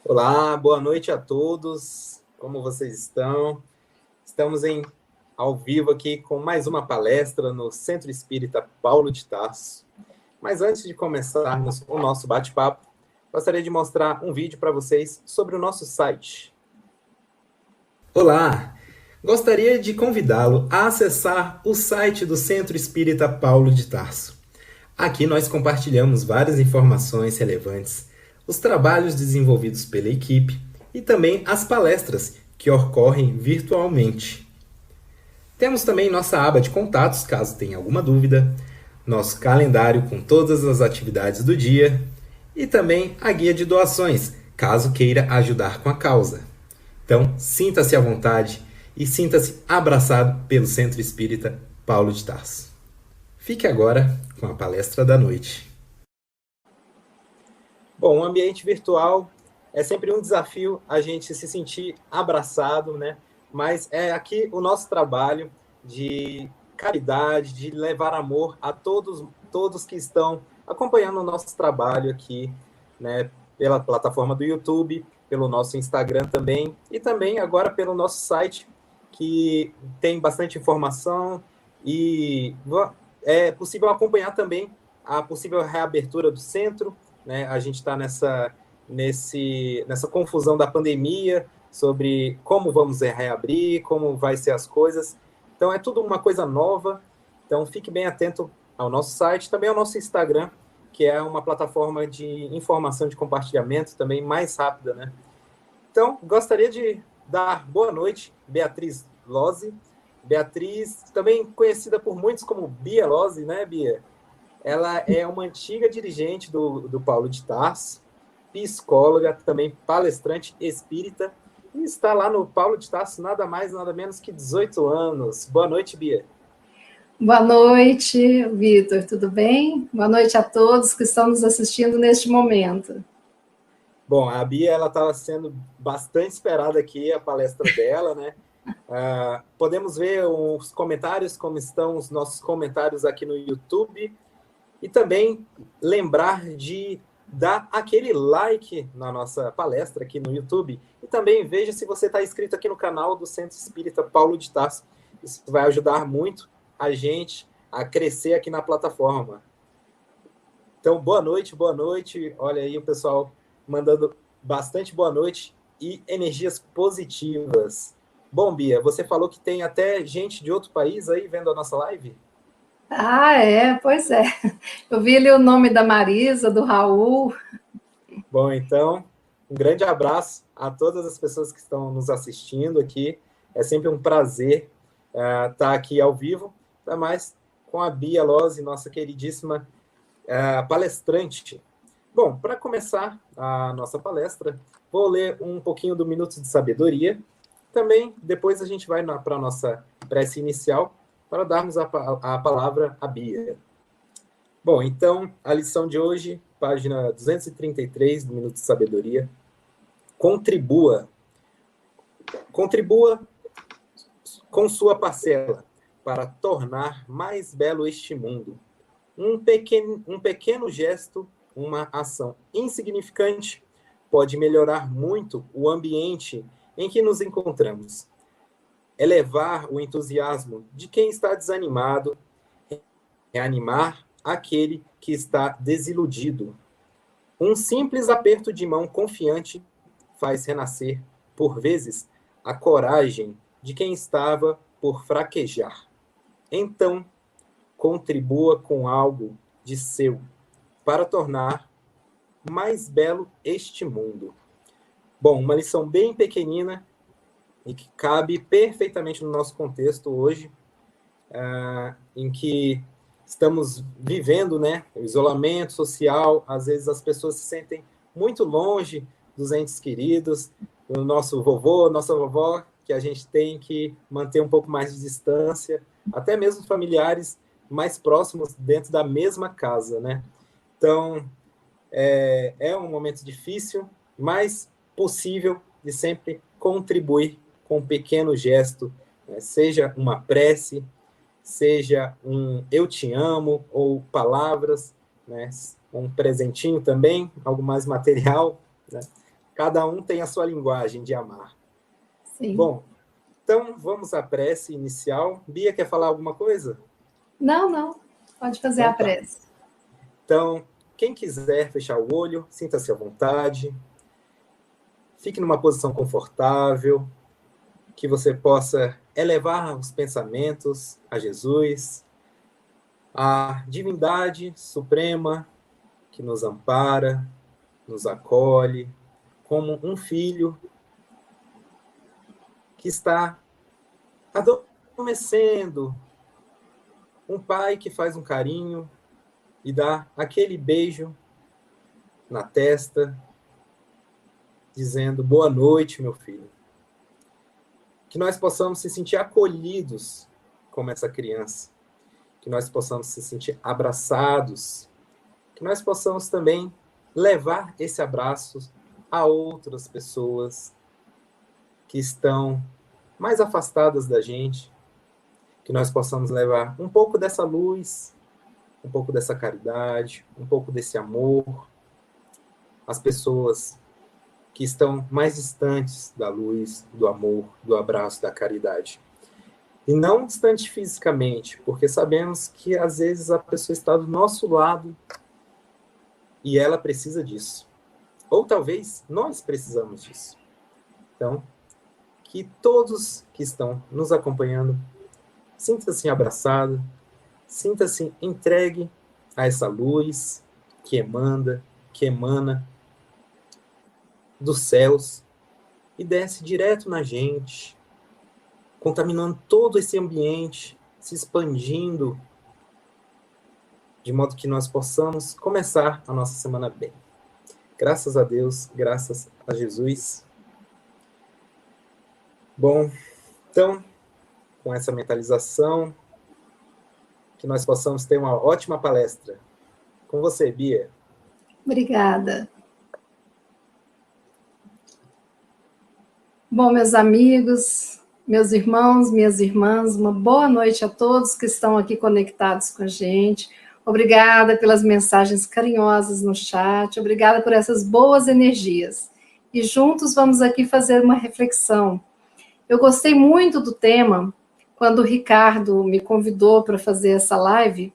Olá, boa noite a todos. Como vocês estão? Estamos ao vivo aqui com mais uma palestra no Centro Espírita Paulo de Tarso. Mas antes de começarmos o nosso bate-papo, gostaria de mostrar um vídeo para vocês sobre o nosso site. Olá! Gostaria de convidá-lo a acessar o site do Centro Espírita Paulo de Tarso. Aqui nós compartilhamos várias informações relevantes, os trabalhos desenvolvidos pela equipe e também as palestras que ocorrem virtualmente. Temos também nossa aba de contatos, caso tenha alguma dúvida, nosso calendário com todas as atividades do dia e também a guia de doações, caso queira ajudar com a causa. Então, sinta-se à vontade e sinta-se abraçado pelo Centro Espírita Paulo de Tarso. Fique agora com a palestra da noite. Bom, o ambiente virtual é sempre um desafio a gente se sentir abraçado, né? Mas é aqui o nosso trabalho de caridade, de levar amor a todos que estão acompanhando o nosso trabalho aqui, né? Pela plataforma do YouTube, pelo nosso Instagram também, e também agora pelo nosso site, que tem bastante informação e é possível acompanhar também a possível reabertura do centro, né? A gente está nessa confusão da pandemia sobre como vamos reabrir, como vai ser as coisas. Então, é tudo uma coisa nova. Então, fique bem atento ao nosso site, também ao nosso Instagram, que é uma plataforma de informação, de compartilhamento também mais rápida, né? Então, gostaria de dar boa noite, Beatriz Lozzi. Beatriz, também conhecida por muitos como Bia Lozzi, né, Bia? Ela é uma antiga dirigente do Paulo de Tarso, psicóloga, também palestrante espírita, e está lá no Paulo de Tarso nada mais, nada menos que 18 anos. Boa noite, Bia. Boa noite, Vitor, tudo bem? Boa noite a todos que estão nos assistindo neste momento. Bom, a Bia estava sendo bastante esperada aqui, a palestra dela, né? Podemos ver os comentários, como estão os nossos comentários aqui no YouTube, e também lembrar de dar aquele like na nossa palestra aqui no YouTube, e também veja se você está inscrito aqui no canal do Centro Espírita Paulo de Tarso. Isso vai ajudar muito a gente a crescer aqui na plataforma. Então, boa noite. Olha aí o pessoal mandando bastante boa noite e energias positivas. Bom, Bia, você falou que tem até gente de outro país aí vendo a nossa live? Pois é. Eu vi ali o nome da Marisa, do Raul. Bom, então, um grande abraço a todas as pessoas que estão nos assistindo aqui. É sempre um prazer estar aqui ao vivo, ainda mais com a Bia Lozzi, nossa queridíssima palestrante. Bom, para começar a nossa palestra, vou ler um pouquinho do Minuto de Sabedoria. Também, depois a gente vai para a nossa prece inicial, para darmos a palavra à Bia. Bom, então, a lição de hoje, página 233 do Minuto de Sabedoria. Contribua com sua parcela para tornar mais belo este mundo. Um pequeno gesto, uma ação insignificante, pode melhorar muito o ambiente em que nos encontramos. Elevar o entusiasmo de quem está desanimado, reanimar aquele que está desiludido. Um simples aperto de mão confiante faz renascer, por vezes, a coragem de quem estava por fraquejar. Então, contribua com algo de seu para tornar mais belo este mundo. Bom, uma lição bem pequenina e que cabe perfeitamente no nosso contexto hoje, em que estamos vivendo, né, o isolamento social. Às vezes as pessoas se sentem muito longe dos entes queridos, do nosso vovô, nossa vovó, que a gente tem que manter um pouco mais de distância, até mesmo familiares mais próximos dentro da mesma casa, né? Então, é um momento difícil, mas possível de sempre contribuir com um pequeno gesto, né? Seja uma prece, seja um eu te amo, ou palavras, né? Um presentinho também, algo mais material, né? Cada um tem a sua linguagem de amar. Sim. Bom, então vamos à prece inicial. Bia, quer falar alguma coisa? Não. Pode fazer Então a prece. Então, quem quiser fechar o olho, sinta-se à vontade. Fique numa posição confortável, que você possa elevar os pensamentos a Jesus, a divindade suprema que nos ampara, nos acolhe, como um filho que está adormecendo, um pai que faz um carinho e dá aquele beijo na testa, dizendo boa noite, meu filho. Que nós possamos se sentir acolhidos como essa criança, que nós possamos se sentir abraçados, que nós possamos também levar esse abraço a outras pessoas que estão mais afastadas da gente, que nós possamos levar um pouco dessa luz, um pouco dessa caridade, um pouco desse amor às pessoas que estão mais distantes da luz, do amor, do abraço, da caridade. E não distante fisicamente, porque sabemos que às vezes a pessoa está do nosso lado e ela precisa disso. Ou talvez nós precisamos disso. Então, que todos que estão nos acompanhando sinta-se abraçado, sinta-se entregue a essa luz que emana dos céus e desce direto na gente, contaminando todo esse ambiente, se expandindo, de modo que nós possamos começar a nossa semana bem. Graças a Deus, graças a Jesus. Bom, então, com essa mentalização, que nós possamos ter uma ótima palestra. Com você, Bia. Obrigada. Bom, meus amigos, meus irmãos, minhas irmãs, uma boa noite a todos que estão aqui conectados com a gente. Obrigada pelas mensagens carinhosas no chat, obrigada por essas boas energias. E juntos vamos aqui fazer uma reflexão. Eu gostei muito do tema, quando o Ricardo me convidou para fazer essa live,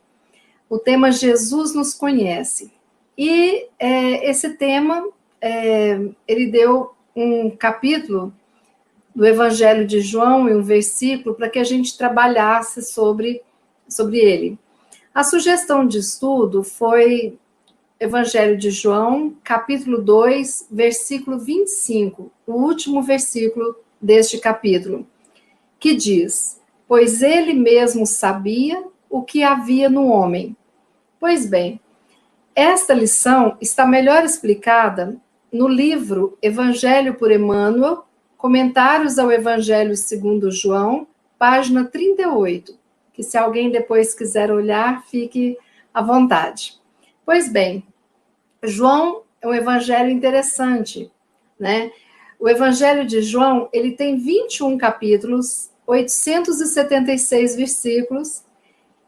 o tema Jesus nos conhece. E esse tema, ele deu um capítulo do Evangelho de João e um versículo para que a gente trabalhasse sobre ele. A sugestão de estudo foi Evangelho de João, capítulo 2, versículo 25, o último versículo deste capítulo, que diz: pois ele mesmo sabia o que havia no homem. Pois bem, esta lição está melhor explicada no livro Evangelho por Emmanuel, Comentários ao Evangelho segundo João, página 38, que se alguém depois quiser olhar, fique à vontade. Pois bem, João é um evangelho interessante, né? O Evangelho de João, ele tem 21 capítulos, 876 versículos,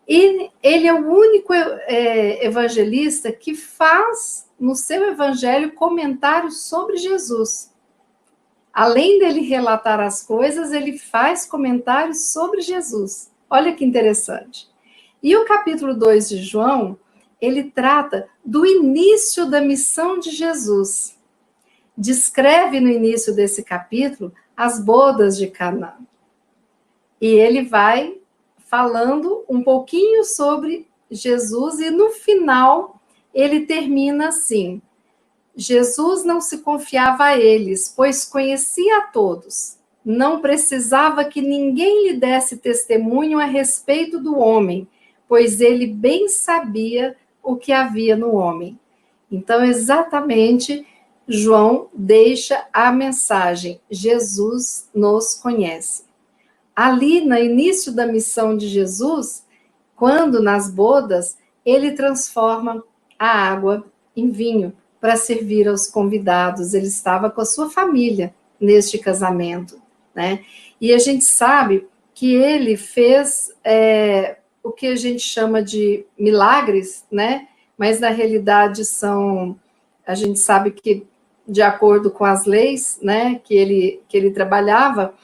e ele é o único evangelista que faz no seu evangelho comentários sobre Jesus. Além dele relatar as coisas, ele faz comentários sobre Jesus. Olha que interessante. E o capítulo 2 de João, ele trata do início da missão de Jesus. Descreve no início desse capítulo as bodas de Caná. E ele vai falando um pouquinho sobre Jesus e no final ele termina assim: Jesus não se confiava a eles, pois conhecia a todos. Não precisava que ninguém lhe desse testemunho a respeito do homem, pois ele bem sabia o que havia no homem. Então, exatamente, João deixa a mensagem: Jesus nos conhece. Ali, no início da missão de Jesus, quando nas bodas, ele transforma a água em vinho para servir aos convidados. Ele estava com a sua família neste casamento, né? E a gente sabe que ele fez o que a gente chama de milagres, né? Mas na realidade a gente sabe que de acordo com as leis, né, que ele trabalhava.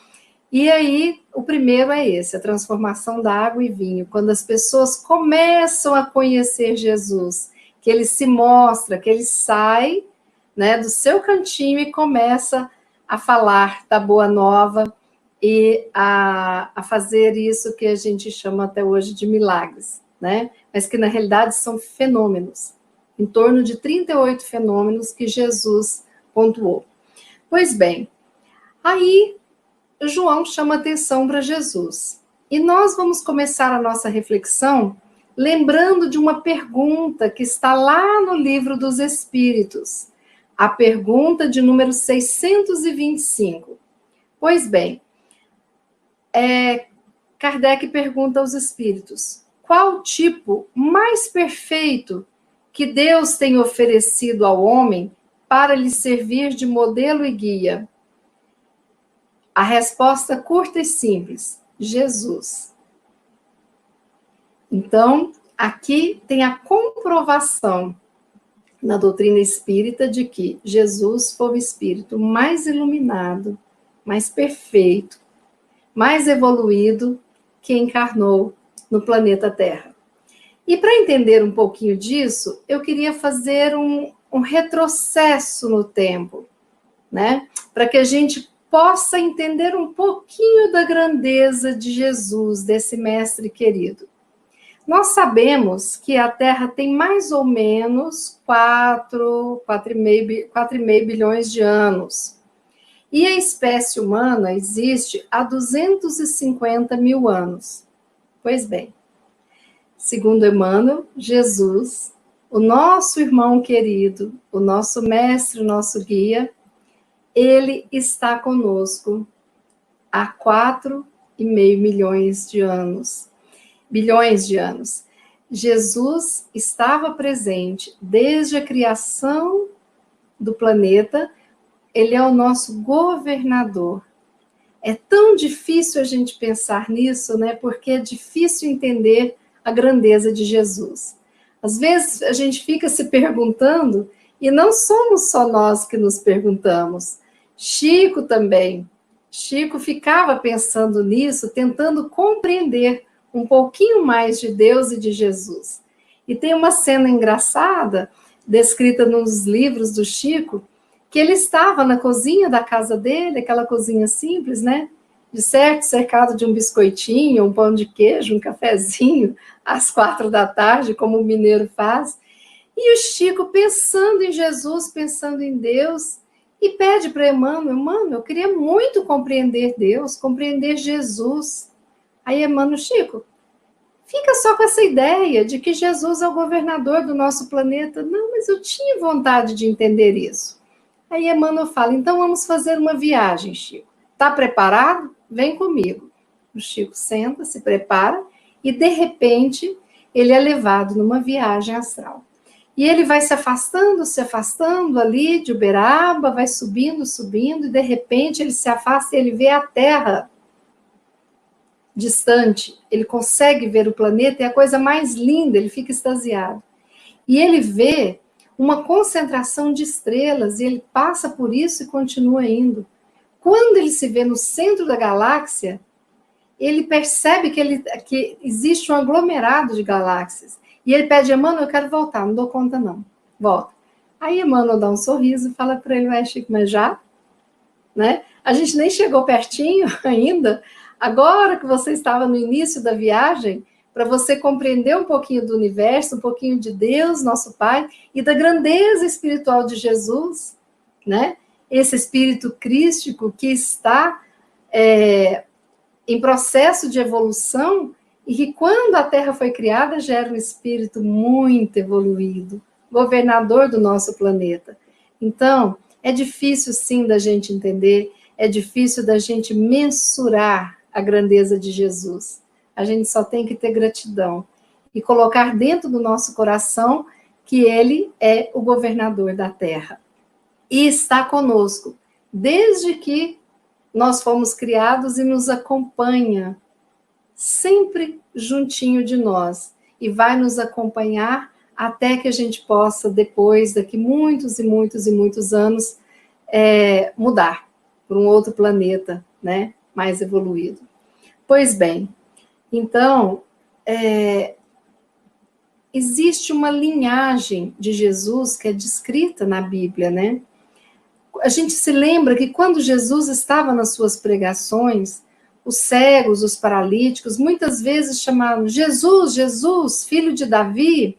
E aí, o primeiro é esse, a transformação da água em vinho, quando as pessoas começam a conhecer Jesus, que ele se mostra, que ele sai, né, do seu cantinho e começa a falar da boa nova e a fazer isso que a gente chama até hoje de milagres, né? Mas que na realidade são fenômenos, em torno de 38 fenômenos que Jesus pontuou. Pois bem, aí João chama atenção para Jesus. E nós vamos começar a nossa reflexão lembrando de uma pergunta que está lá no livro dos Espíritos, a pergunta de número 625. Pois bem, Kardec pergunta aos Espíritos: qual o tipo mais perfeito que Deus tem oferecido ao homem para lhe servir de modelo e guia? A resposta curta e simples: Jesus. Então, aqui tem a comprovação na doutrina espírita de que Jesus foi o espírito mais iluminado, mais perfeito, mais evoluído que encarnou no planeta Terra. E para entender um pouquinho disso, eu queria fazer um retrocesso no tempo, né? Para que a gente possa entender um pouquinho da grandeza de Jesus, desse mestre querido. Nós sabemos que a Terra tem mais ou menos 4,5 bilhões de anos. E a espécie humana existe há 250 mil anos. Pois bem, segundo Emmanuel, Jesus, o nosso irmão querido, o nosso mestre, o nosso guia, ele está conosco há 4,5 milhões de anos. Bilhões de anos. Jesus estava presente desde a criação do planeta. Ele é o nosso governador. É tão difícil a gente pensar nisso, né? Porque é difícil entender a grandeza de Jesus. Às vezes a gente fica se perguntando, e não somos só nós que nos perguntamos. Chico também. Chico ficava pensando nisso, tentando compreender um pouquinho mais de Deus e de Jesus. E tem uma cena engraçada, descrita nos livros do Chico, que ele estava na cozinha da casa dele, aquela cozinha simples, né? De certo, cercado de um biscoitinho, um pão de queijo, um cafezinho, às 4 da tarde, como o mineiro faz. E o Chico, pensando em Jesus, pensando em Deus, e pede para Emmanuel: Emmanuel, eu queria muito compreender Deus, compreender Jesus. Aí Emmanuel: Chico, fica só com essa ideia de que Jesus é o governador do nosso planeta. Não, mas eu tinha vontade de entender isso. Aí Emmanuel fala: então vamos fazer uma viagem, Chico. Está preparado? Vem comigo. O Chico senta, se prepara, e de repente ele é levado numa viagem astral. E ele vai se afastando ali de Uberaba, vai subindo, e de repente ele se afasta e ele vê a Terra distante. Ele consegue ver o planeta, é a coisa mais linda, ele fica extasiado. E ele vê uma concentração de estrelas, e ele passa por isso e continua indo. Quando ele se vê no centro da galáxia, ele percebe que existe um aglomerado de galáxias. E ele pede: Emmanuel, eu quero voltar, não dou conta não. Volta. Aí Emmanuel dá um sorriso e fala para ele: vai, Chico, mas já? Né? A gente nem chegou pertinho ainda. Agora que você estava no início da viagem, para você compreender um pouquinho do universo, um pouquinho de Deus, nosso Pai, e da grandeza espiritual de Jesus, né? Esse espírito crístico que está em processo de evolução, e que quando a Terra foi criada já era um espírito muito evoluído, governador do nosso planeta. Então, é difícil sim da gente entender, é difícil da gente mensurar a grandeza de Jesus. A gente só tem que ter gratidão e colocar dentro do nosso coração que ele é o governador da Terra. E está conosco desde que nós fomos criados e nos acompanha sempre juntinho de nós, e vai nos acompanhar até que a gente possa, depois, daqui muitos e muitos e muitos anos, mudar para um outro planeta, né, mais evoluído. Pois bem, então, existe uma linhagem de Jesus que é descrita na Bíblia, né? A gente se lembra que quando Jesus estava nas suas pregações, os cegos, os paralíticos, muitas vezes chamavam Jesus, Jesus, filho de Davi,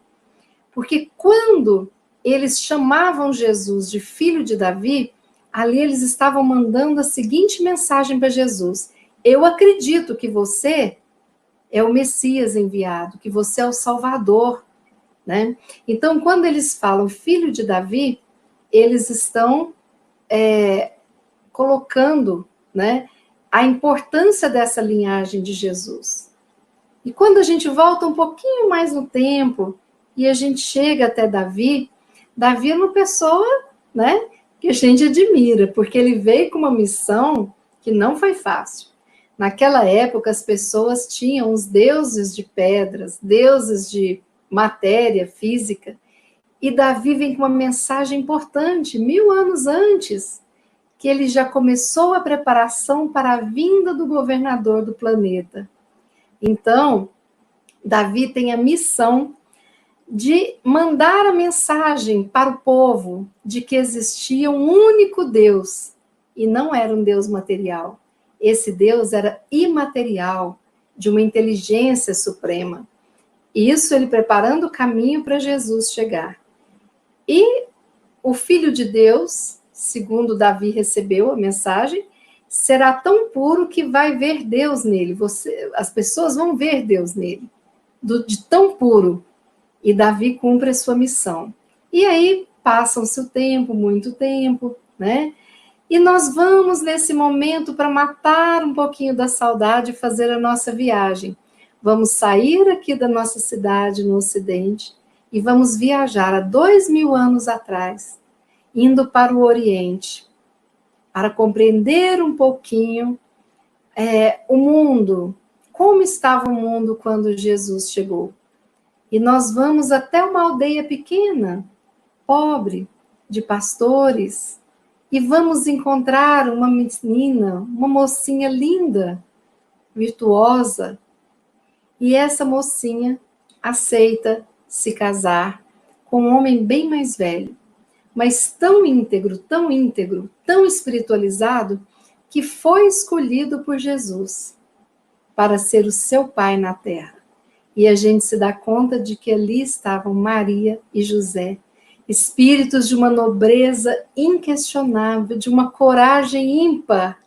porque quando eles chamavam Jesus de filho de Davi, ali eles estavam mandando a seguinte mensagem para Jesus: eu acredito que você é o Messias enviado, que você é o Salvador, né? Então, quando eles falam filho de Davi, eles estão colocando, né, a importância dessa linhagem de Jesus. E quando a gente volta um pouquinho mais no tempo e a gente chega até Davi, Davi é uma pessoa, né, que a gente admira, porque ele veio com uma missão que não foi fácil. Naquela época, as pessoas tinham os deuses de pedras, deuses de matéria física, e Davi vem com uma mensagem importante, 1000 anos antes, que ele já começou a preparação para a vinda do governador do planeta. Então, Davi tem a missão de mandar a mensagem para o povo de que existia um único Deus, e não era um Deus material. Esse Deus era imaterial, de uma inteligência suprema. Isso ele preparando o caminho para Jesus chegar. E o Filho de Deus, segundo Davi recebeu a mensagem, será tão puro que vai ver Deus nele. As pessoas vão ver Deus nele, de tão puro. E Davi cumpre a sua missão. E aí passa-se o tempo, muito tempo, né? E nós vamos nesse momento para matar um pouquinho da saudade e fazer a nossa viagem. Vamos sair aqui da nossa cidade no Ocidente e vamos viajar há 2000 anos atrás, indo para o Oriente, para compreender um pouquinho o mundo, como estava o mundo quando Jesus chegou. E nós vamos até uma aldeia pequena, pobre, de pastores, e vamos encontrar uma menina, uma mocinha linda, virtuosa, e essa mocinha aceita se casar com um homem bem mais velho, mas tão íntegro, tão espiritualizado, que foi escolhido por Jesus para ser o seu pai na terra. E a gente se dá conta de que ali estavam Maria e José, espíritos de uma nobreza inquestionável, de uma coragem ímpar,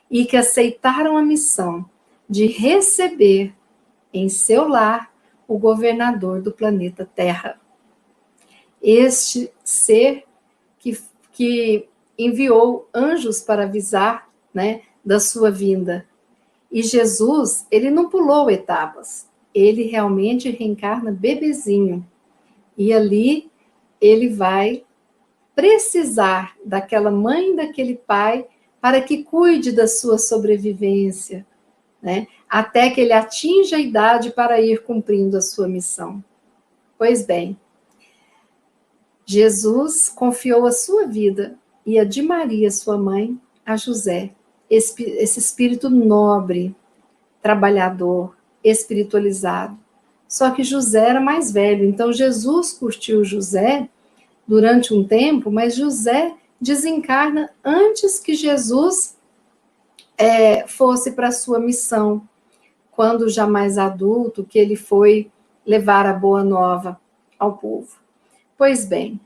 e que aceitaram a missão de receber em seu lar o governador do planeta Terra. Este ser que enviou anjos para avisar, né, da sua vinda. E Jesus, ele não pulou etapas, ele realmente reencarna bebezinho. E ali ele vai precisar daquela mãe, daquele pai, para que cuide da sua sobrevivência, né? Até que ele atinja a idade para ir cumprindo a sua missão. Pois bem, Jesus confiou a sua vida e a de Maria, sua mãe, a José, esse espírito nobre, trabalhador, espiritualizado. Só que José era mais velho, então Jesus curtiu José durante um tempo, mas José desencarna antes que Jesus fosse para a sua missão, quando já mais adulto, que ele foi levar a boa nova ao povo. Pois bem,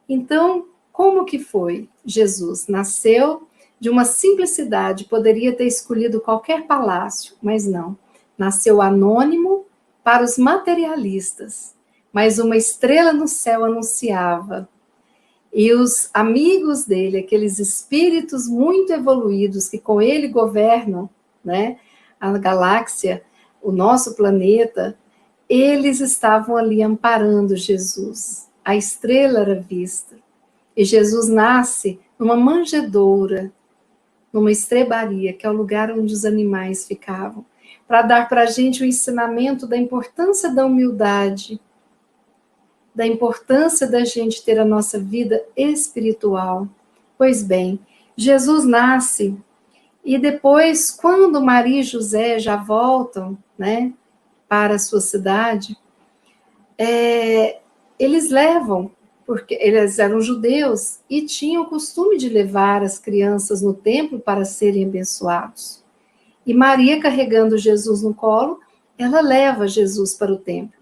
então, como que foi? Jesus nasceu de uma simplicidade, poderia ter escolhido qualquer palácio, mas não. Nasceu anônimo para os materialistas, mas uma estrela no céu anunciava. E os amigos dele, aqueles espíritos muito evoluídos que com ele governam, né, a galáxia, o nosso planeta, eles estavam ali amparando Jesus. A estrela era vista. E Jesus nasce numa manjedoura, numa estrebaria, que é o lugar onde os animais ficavam, para dar para a gente o ensinamento da importância da humildade, da importância da gente ter a nossa vida espiritual, Pois bem, Jesus nasce e depois, quando Maria e José já voltam, né, para a sua cidade, eles levam, porque eles eram judeus e tinham o costume de levar as crianças no templo para serem abençoados. E Maria, carregando Jesus no colo, ela leva Jesus para o templo.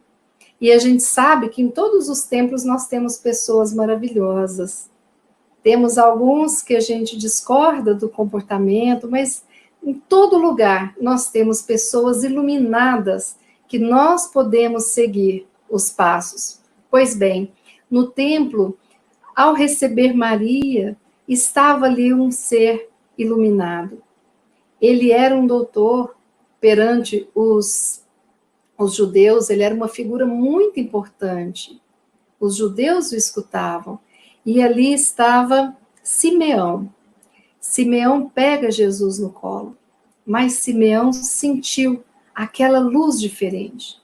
E a gente sabe que em todos os templos nós temos pessoas maravilhosas. Temos alguns que a gente discorda do comportamento, mas em todo lugar nós temos pessoas iluminadas que nós podemos seguir os passos. Pois bem, no templo, ao receber Maria, estava ali um ser iluminado. Ele era um doutor perante os judeus, ele era uma figura muito importante. Os judeus o escutavam. E ali estava Simeão. Simeão pega Jesus no colo, mas Simeão sentiu aquela luz diferente.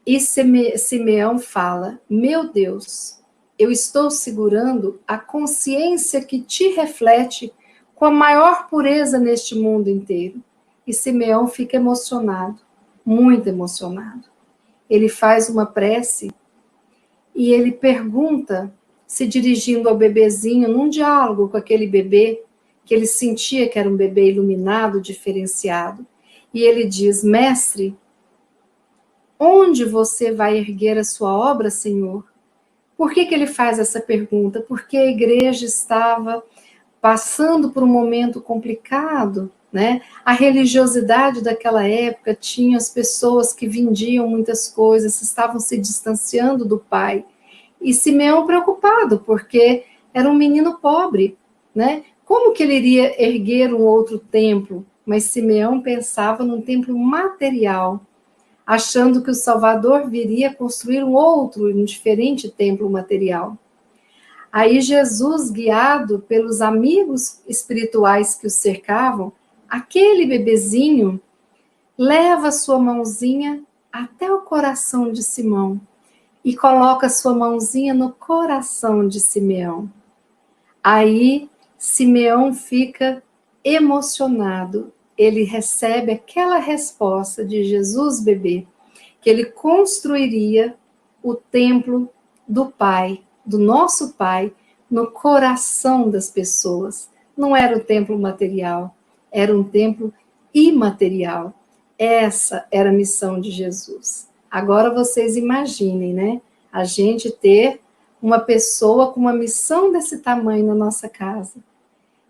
E Simeão fala: meu Deus, eu estou segurando a consciência que te reflete com a maior pureza neste mundo inteiro. E Simeão fica emocionado, muito emocionado. Ele faz uma prece e ele pergunta, se dirigindo ao bebezinho, num diálogo com aquele bebê, que ele sentia que era um bebê iluminado, diferenciado. E ele diz: mestre, onde você vai erguer a sua obra, Senhor? Por que ele faz essa pergunta? Porque a igreja estava passando por um momento complicado, né? A religiosidade daquela época tinha as pessoas que vendiam muitas coisas, estavam se distanciando do Pai. E Simeão preocupado, porque era um menino pobre, né? Como que ele iria erguer um outro templo? Mas Simeão pensava num templo material, achando que o Salvador viria construir um diferente templo material. Aí Jesus, guiado pelos amigos espirituais que o cercavam, aquele bebezinho leva sua mãozinha até o coração de Simão e coloca sua mãozinha no coração de Simeão. Aí Simeão fica emocionado. Ele recebe aquela resposta de Jesus bebê, que ele construiria o templo do Pai, do nosso Pai, no coração das pessoas. Não era o templo material, era um templo imaterial. Essa era a missão de Jesus. Agora vocês imaginem, né? A gente ter uma pessoa com uma missão desse tamanho na nossa casa.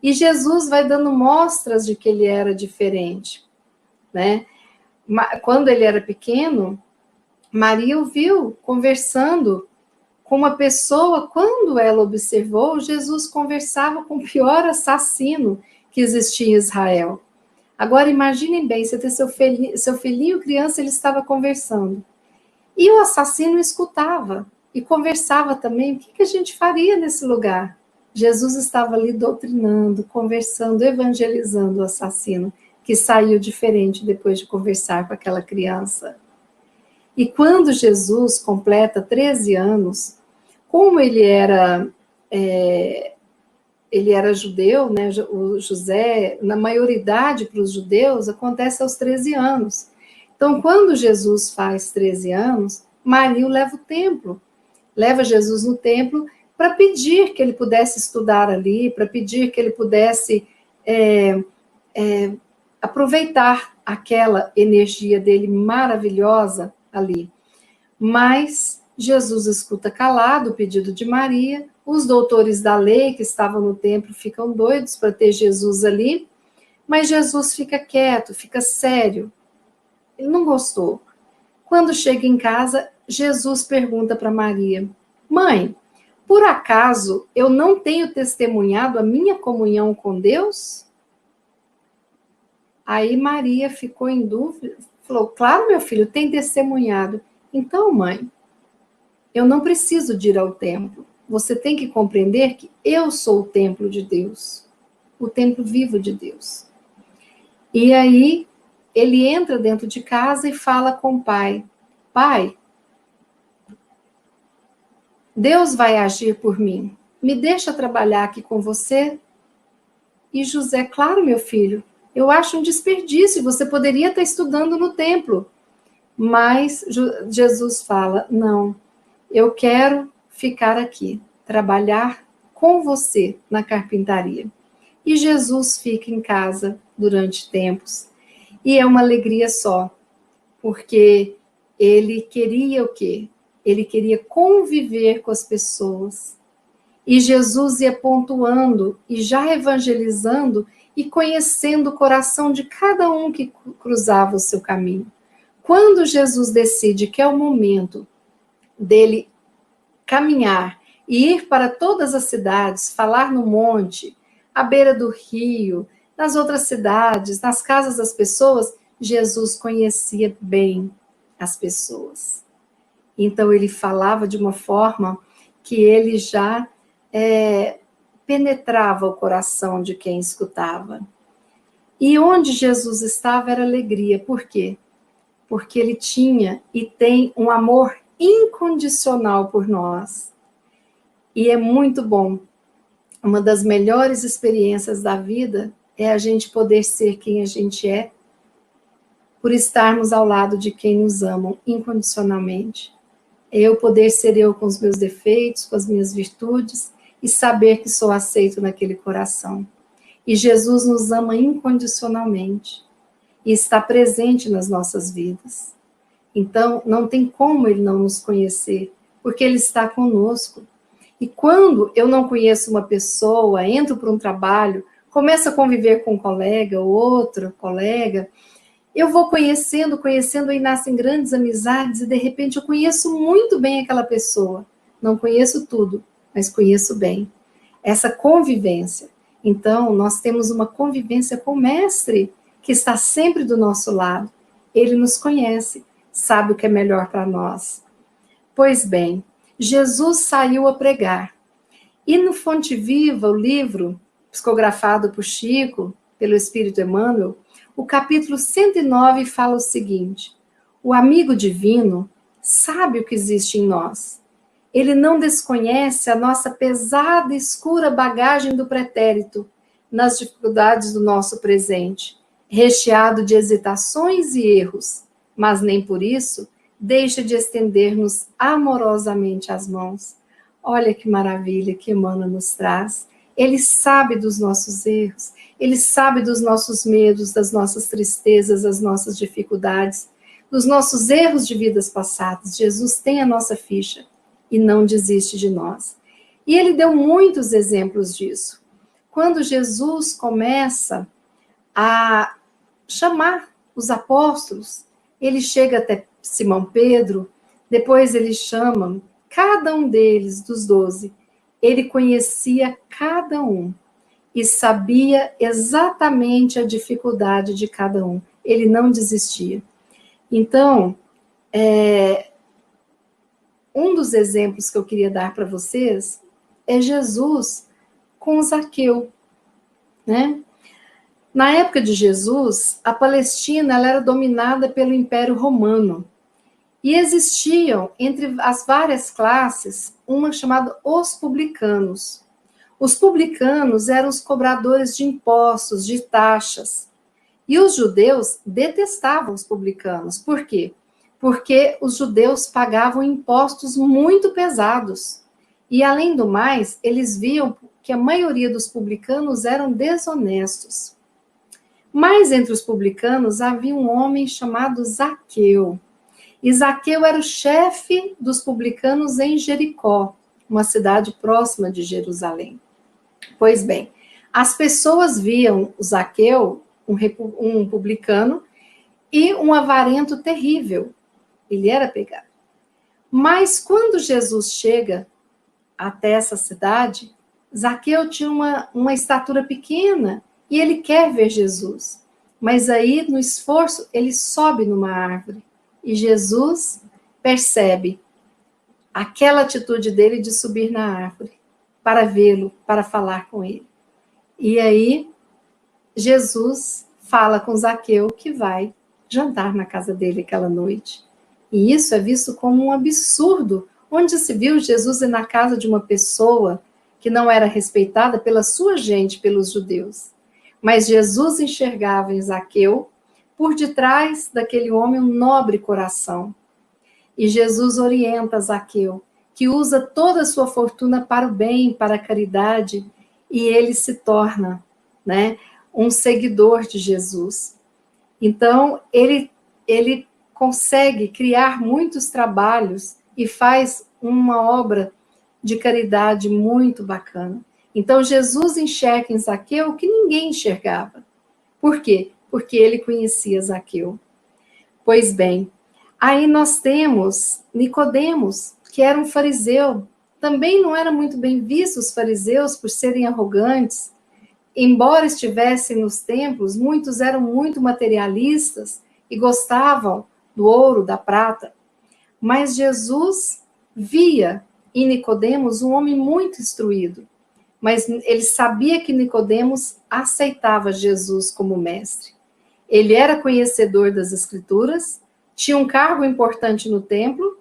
E Jesus vai dando mostras de que ele era diferente, né? Quando ele era pequeno, Maria o viu conversando com uma pessoa. Quando ela observou, Jesus conversava com o pior assassino que existia em Israel. Agora imaginem bem, você ter seu filhinho criança, ele estava conversando. E o assassino escutava e conversava também. O que a gente faria nesse lugar? Jesus estava ali doutrinando, conversando, evangelizando o assassino, que saiu diferente depois de conversar com aquela criança. E quando Jesus completa 13 anos, como ele era judeu, né? O José, na maioridade para os judeus, acontece aos 13 anos. Então, quando Jesus faz 13 anos, Maria o leva ao templo, leva Jesus no templo para pedir que ele pudesse estudar ali, para pedir que ele pudesse aproveitar aquela energia dele maravilhosa ali. Mas Jesus escuta calado o pedido de Maria, os doutores da lei que estavam no templo ficam doidos para ter Jesus ali, mas Jesus fica quieto, fica sério. Ele não gostou. Quando chega em casa, Jesus pergunta para Maria: mãe, por acaso eu não tenho testemunhado a minha comunhão com Deus? Aí Maria ficou em dúvida, falou: claro, meu filho, tem testemunhado. Então, mãe, eu não preciso de ir ao templo. Você tem que compreender que eu sou o templo de Deus, o templo vivo de Deus. E aí ele entra dentro de casa e fala com o pai: pai, Deus vai agir por mim. me deixa trabalhar aqui com você? E José, claro, meu filho, eu acho um desperdício, você poderia estar estudando no templo. Mas Jesus fala, não, eu quero ficar aqui, trabalhar com você na carpintaria. E Jesus fica em casa durante tempos. E é uma alegria só, porque ele queria o quê? Ele queria conviver com as pessoas. E Jesus ia pontuando e já evangelizando e conhecendo o coração de cada um que cruzava o seu caminho. Quando Jesus decide que é o momento dele caminhar e ir para todas as cidades, falar no monte, à beira do rio, nas outras cidades, nas casas das pessoas, Jesus conhecia bem as pessoas. Então ele falava de uma forma que ele já penetrava o coração de quem escutava. E onde Jesus estava era alegria. Por quê? Porque ele tinha e tem um amor incondicional por nós. E é muito bom. Uma das melhores experiências da vida é a gente poder ser quem a gente é, por estarmos ao lado de quem nos amam incondicionalmente. É eu poder ser eu com os meus defeitos, com as minhas virtudes, e saber que sou aceito naquele coração. E Jesus nos ama incondicionalmente. E está presente nas nossas vidas. Então, não tem como ele não nos conhecer, porque ele está conosco. E quando eu não conheço uma pessoa, entro para um trabalho, começo a conviver com um colega ou outro colega, eu vou conhecendo, e nascem grandes amizades, e de repente eu conheço muito bem aquela pessoa. Não conheço tudo, mas conheço bem. Essa convivência. Então, nós temos uma convivência com o Mestre, que está sempre do nosso lado. Ele nos conhece, sabe o que é melhor para nós. Pois bem, Jesus saiu a pregar. E no Fonte Viva, o livro psicografado por Chico, pelo Espírito Emmanuel, o capítulo 109 fala o seguinte: o amigo divino sabe o que existe em nós. Ele não desconhece a nossa pesada e escura bagagem do pretérito nas dificuldades do nosso presente, recheado de hesitações e erros, mas nem por isso deixa de estender-nos amorosamente as mãos. Olha que maravilha que Emmanuel nos traz. Ele sabe dos nossos erros, ele sabe dos nossos medos, das nossas tristezas, das nossas dificuldades, dos nossos erros de vidas passadas. Jesus tem a nossa ficha e não desiste de nós. E ele deu muitos exemplos disso. Quando Jesus começa a chamar os apóstolos, ele chega até Simão Pedro, depois ele chama cada um deles, dos 12. Ele conhecia cada um e sabia exatamente a dificuldade de cada um. Ele não desistia. Então, um dos exemplos que eu queria dar para vocês é Jesus com Zaqueu, né? Na época de Jesus, a Palestina ela era dominada pelo Império Romano. E existiam, entre as várias classes, uma chamada os publicanos. Os publicanos eram os cobradores de impostos, de taxas. E os judeus detestavam os publicanos. Por quê? Porque os judeus pagavam impostos muito pesados. E, além do mais, eles viam que a maioria dos publicanos eram desonestos. Mas entre os publicanos havia um homem chamado Zaqueu. E Zaqueu era o chefe dos publicanos em Jericó, uma cidade próxima de Jerusalém. Pois bem, as pessoas viam o Zaqueu, um publicano, e um avarento terrível. Ele era pegado. Mas quando Jesus chega até essa cidade, Zaqueu tinha uma estatura pequena e ele quer ver Jesus. Mas aí, no esforço, ele sobe numa árvore. E Jesus percebe aquela atitude dele de subir na árvore para vê-lo, para falar com ele. E aí, Jesus fala com Zaqueu que vai jantar na casa dele aquela noite. E isso é visto como um absurdo. Onde se viu Jesus ir na casa de uma pessoa que não era respeitada pela sua gente, pelos judeus. Mas Jesus enxergava em Zaqueu, por detrás daquele homem, um nobre coração. E Jesus orienta Zaqueu, que usa toda a sua fortuna para o bem, para a caridade, e ele se torna, né, um seguidor de Jesus. Então, ele consegue criar muitos trabalhos e faz uma obra de caridade muito bacana. Então, Jesus enxerga em Zaqueu o que ninguém enxergava. Por quê? Porque ele conhecia Zaqueu. Pois bem, aí nós temos Nicodemos, que era um fariseu. Também não era muito bem visto os fariseus por serem arrogantes. Embora estivessem nos templos, muitos eram muito materialistas e gostavam do ouro, da prata. Mas Jesus via em Nicodemos um homem muito instruído. Mas ele sabia que Nicodemos aceitava Jesus como mestre. Ele era conhecedor das Escrituras, tinha um cargo importante no templo,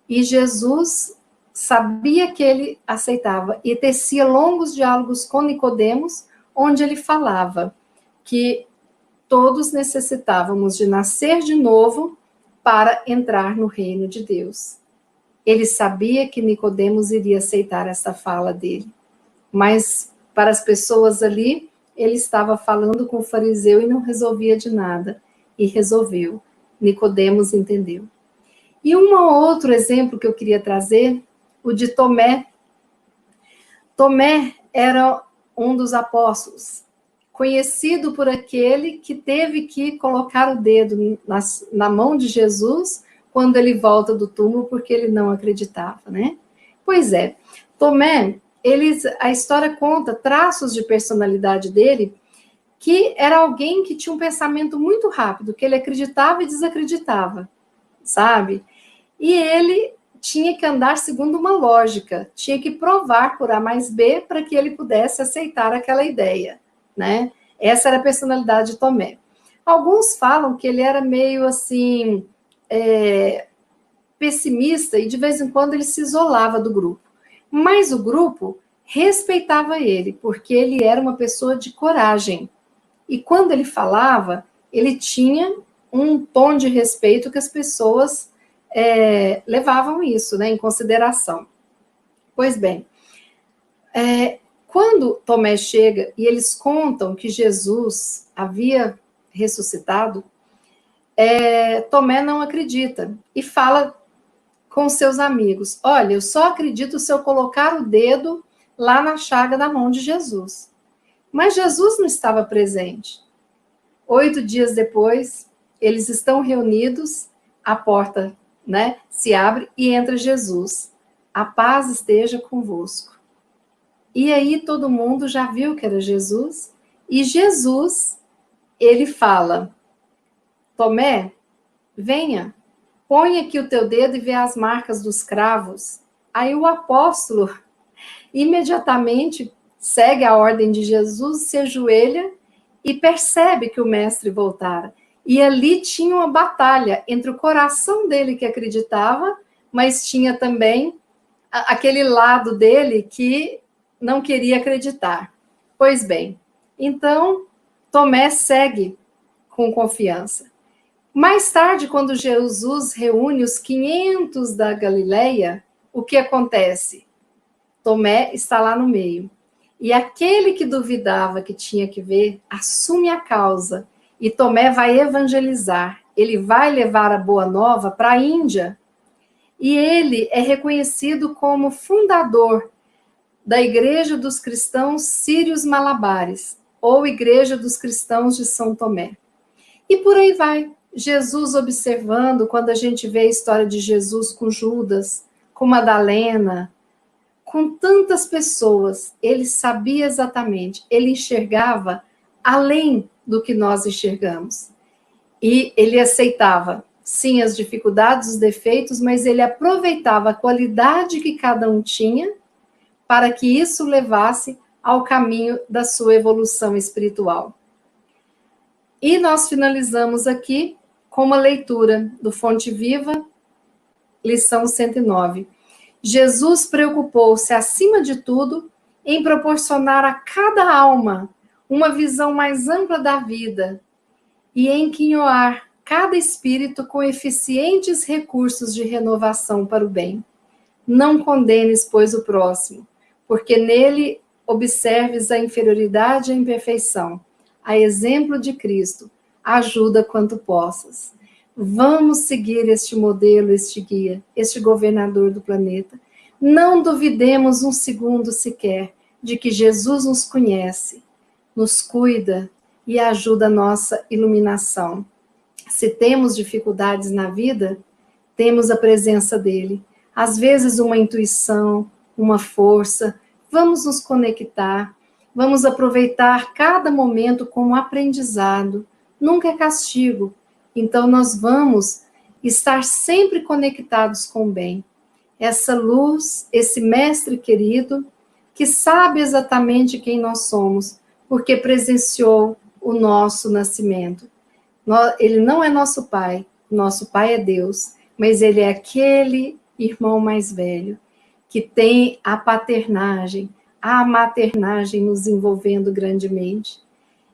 e Jesus sabia que ele aceitava, e tecia longos diálogos com Nicodemos, onde ele falava que todos necessitávamos de nascer de novo para entrar no reino de Deus. Ele sabia que Nicodemos iria aceitar essa fala dele, mas para as pessoas ali, ele estava falando com o fariseu e não resolvia de nada, e resolveu. Nicodemos entendeu. E um outro exemplo que eu queria trazer, o de Tomé. Tomé era um dos apóstolos, conhecido por aquele que teve que colocar o dedo na mão de Jesus quando ele volta do túmulo, porque ele não acreditava, né? Pois é, Tomé, a história conta traços de personalidade dele, que era alguém que tinha um pensamento muito rápido, que ele acreditava e desacreditava, sabe? E ele tinha que andar segundo uma lógica, tinha que provar por A mais B para que ele pudesse aceitar aquela ideia, né? Essa era a personalidade de Tomé. Alguns falam que ele era meio assim, pessimista, e de vez em quando ele se isolava do grupo. Mas o grupo respeitava ele, porque ele era uma pessoa de coragem. E quando ele falava, ele tinha um tom de respeito que as pessoas levavam isso, né, em consideração. Pois bem, quando Tomé chega e eles contam que Jesus havia ressuscitado, Tomé não acredita e fala com seus amigos: olha, eu só acredito se eu colocar o dedo lá na chaga da mão de Jesus. Mas Jesus não estava presente. 8 dias depois, eles estão reunidos, a porta, né, se abre e entra Jesus. A paz esteja convosco. E aí todo mundo já viu que era Jesus, e Jesus, ele fala: Tomé, venha, põe aqui o teu dedo e vê as marcas dos cravos. Aí o apóstolo imediatamente segue a ordem de Jesus, se ajoelha e percebe que o mestre voltara. E ali tinha uma batalha entre o coração dele que acreditava, mas tinha também aquele lado dele que não queria acreditar. Pois bem, então Tomé segue com confiança. Mais tarde, quando Jesus reúne os 500 da Galileia, o que acontece? Tomé está lá no meio. E aquele que duvidava que tinha que ver, assume a causa. E Tomé vai evangelizar. Ele vai levar a boa nova para a Índia. E ele é reconhecido como fundador da Igreja dos Cristãos Sírios Malabares, ou Igreja dos Cristãos de São Tomé. E por aí vai. Jesus observando, quando a gente vê a história de Jesus com Judas, com Madalena, com tantas pessoas, ele sabia exatamente, ele enxergava além do que nós enxergamos. E ele aceitava, sim, as dificuldades, os defeitos, mas ele aproveitava a qualidade que cada um tinha para que isso levasse ao caminho da sua evolução espiritual. E nós finalizamos aqui com uma leitura do Fonte Viva, lição 109. Jesus preocupou-se, acima de tudo, em proporcionar a cada alma uma visão mais ampla da vida e em quinhoar cada espírito com eficientes recursos de renovação para o bem. Não condenes, pois, o próximo, porque nele observes a inferioridade e a imperfeição. A exemplo de Cristo, ajuda quanto possas. Vamos seguir este modelo, este guia, este governador do planeta. Não duvidemos um segundo sequer de que Jesus nos conhece, nos cuida e ajuda a nossa iluminação. Se temos dificuldades na vida, temos a presença dele. Às vezes uma intuição, uma força. Vamos nos conectar, vamos aproveitar cada momento como aprendizado. Nunca é castigo. Então nós vamos estar sempre conectados com o bem. Essa luz, esse mestre querido, que sabe exatamente quem nós somos, porque presenciou o nosso nascimento. Ele não é nosso pai é Deus, mas ele é aquele irmão mais velho, que tem a paternagem, a maternagem nos envolvendo grandemente.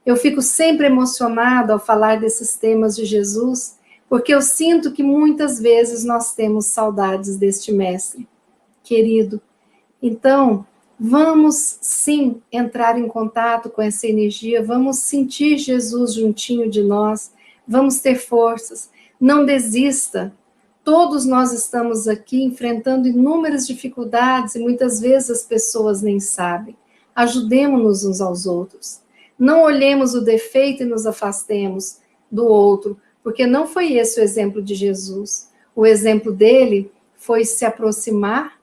Eu fico sempre emocionada ao falar desses temas de Jesus, porque eu sinto que muitas vezes nós temos saudades deste mestre querido. Então, vamos sim entrar em contato com essa energia, vamos sentir Jesus juntinho de nós, vamos ter forças, não desista. Todos nós estamos aqui enfrentando inúmeras dificuldades e muitas vezes as pessoas nem sabem. Ajudemos-nos uns aos outros. Não olhemos o defeito e nos afastemos do outro, porque não foi esse o exemplo de Jesus. O exemplo dele foi se aproximar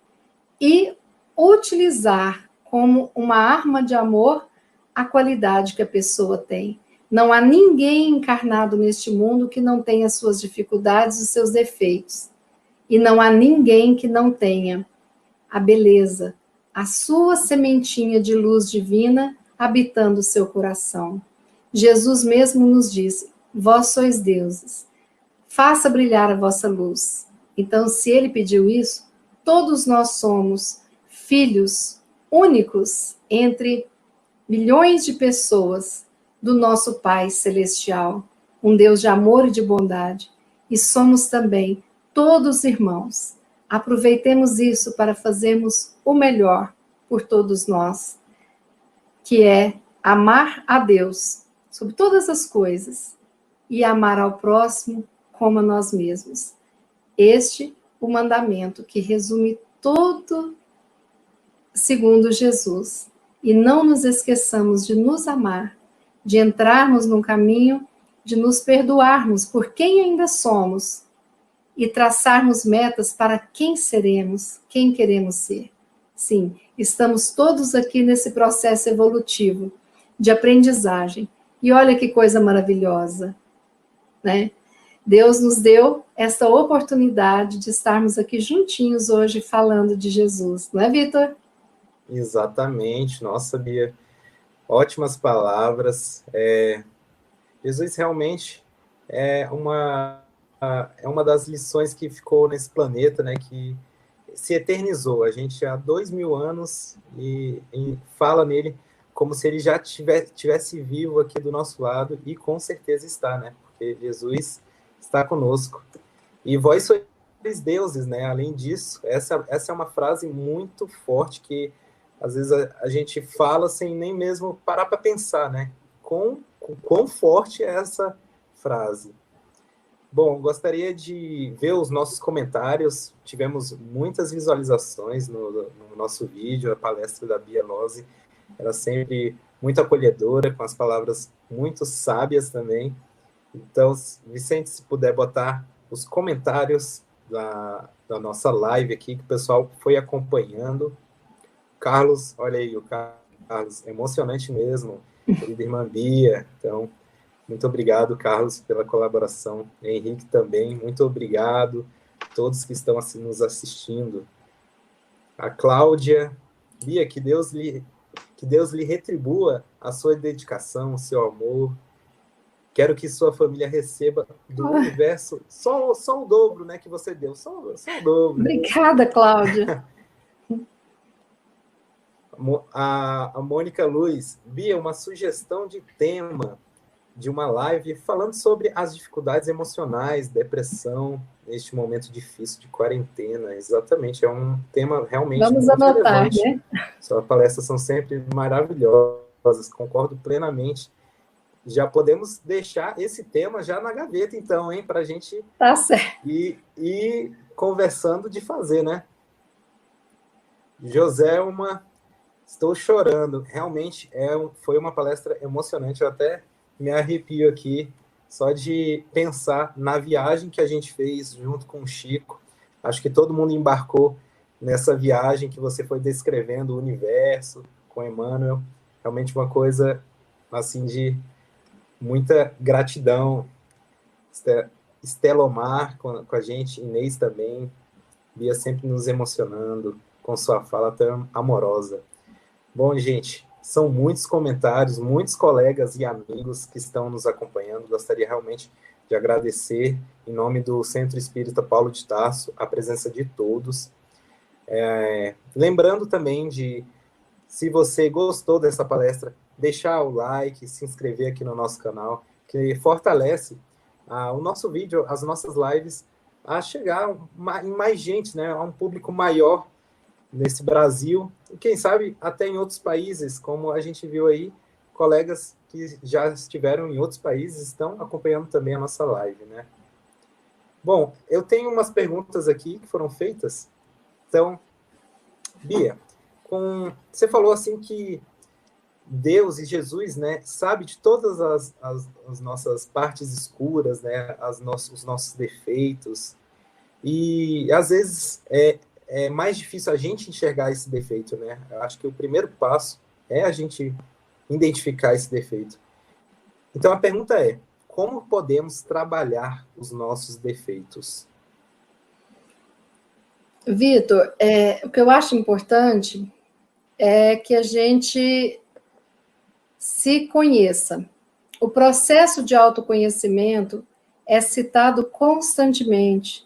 e utilizar como uma arma de amor a qualidade que a pessoa tem. Não há ninguém encarnado neste mundo que não tenha suas dificuldades e seus defeitos. E não há ninguém que não tenha a beleza, a sua sementinha de luz divina habitando o seu coração. Jesus mesmo nos disse: vós sois deuses, faça brilhar a vossa luz. Então, se ele pediu isso, todos nós somos filhos únicos entre milhões de pessoas do nosso Pai Celestial, um Deus de amor e de bondade, e somos também todos irmãos. Aproveitemos isso para fazermos o melhor por todos nós, que é amar a Deus sobre todas as coisas e amar ao próximo como a nós mesmos. Este o mandamento que resume todo segundo Jesus. E não nos esqueçamos de nos amar, de entrarmos num caminho, de nos perdoarmos por quem ainda somos e traçarmos metas para quem seremos, quem queremos ser. Sim, estamos todos aqui nesse processo evolutivo de aprendizagem. E olha que coisa maravilhosa, né? Deus nos deu essa oportunidade de estarmos aqui juntinhos hoje falando de Jesus, não é, Vitor? Exatamente, nossa, Bia, ótimas palavras. Jesus realmente é uma das lições que ficou nesse planeta, né, que se eternizou. A gente há 2000 anos e fala nele como se ele já tivesse vivo aqui do nosso lado, e com certeza está, né, porque Jesus está conosco. E vós sois deuses, né? Além disso, essa é uma frase muito forte que às vezes a gente fala sem nem mesmo parar para pensar, né? Quão forte é essa frase. Bom, gostaria de ver os nossos comentários. Tivemos muitas visualizações no nosso vídeo, a palestra da Bia Lozzi. Era sempre muito acolhedora, com as palavras muito sábias também. Então, Vicente, se puder botar os comentários da nossa live aqui, que o pessoal foi acompanhando. Carlos, olha aí, o Carlos, emocionante mesmo, querida irmã Bia. Então, muito obrigado, Carlos, pela colaboração. Henrique também, muito obrigado a todos que estão nos assistindo. A Cláudia, Bia, que Deus lhe retribua a sua dedicação, o seu amor. Quero que sua família receba do universo só o dobro, né, que você deu. Só o dobro. Obrigada, Cláudia. A Mônica Luz, Bia, uma sugestão de tema de uma live falando sobre as dificuldades emocionais, depressão, neste momento difícil de quarentena. Exatamente, é um tema realmente Vamos muito anotar, relevante. né? Suas palestras são sempre maravilhosas, concordo plenamente. Já podemos deixar esse tema já na gaveta, então, hein, para a gente Tá certo. ir conversando de fazer, né? Joselma, estou chorando. Realmente foi uma palestra emocionante. Eu até me arrepio aqui só de pensar na viagem que a gente fez junto com o Chico. Acho que todo mundo embarcou nessa viagem que você foi descrevendo o universo com Emmanuel. Realmente uma coisa assim de muita gratidão. Estelomar com a gente, Inês também, Bia sempre nos emocionando com sua fala tão amorosa. Bom, gente, são muitos comentários, muitos colegas e amigos que estão nos acompanhando. Gostaria realmente de agradecer, em nome do Centro Espírita Paulo de Tarso, a presença de todos. Lembrando também de, se você gostou dessa palestra, deixar o like, se inscrever aqui no nosso canal, que fortalece o nosso vídeo, as nossas lives, a chegar em mais gente, né, a um público maior nesse Brasil, e quem sabe até em outros países, como a gente viu aí, colegas que já estiveram em outros países estão acompanhando também a nossa live, né? Bom, eu tenho umas perguntas aqui que foram feitas. Então, Bia, você falou assim que Deus e Jesus, né, sabe de todas as nossas partes escuras, né, os nossos defeitos, e às vezes é mais difícil a gente enxergar esse defeito, né? Eu acho que o primeiro passo é a gente identificar esse defeito. Então a pergunta é: como podemos trabalhar os nossos defeitos? Vitor, o que eu acho importante é que a gente se conheça. O processo de autoconhecimento é citado constantemente.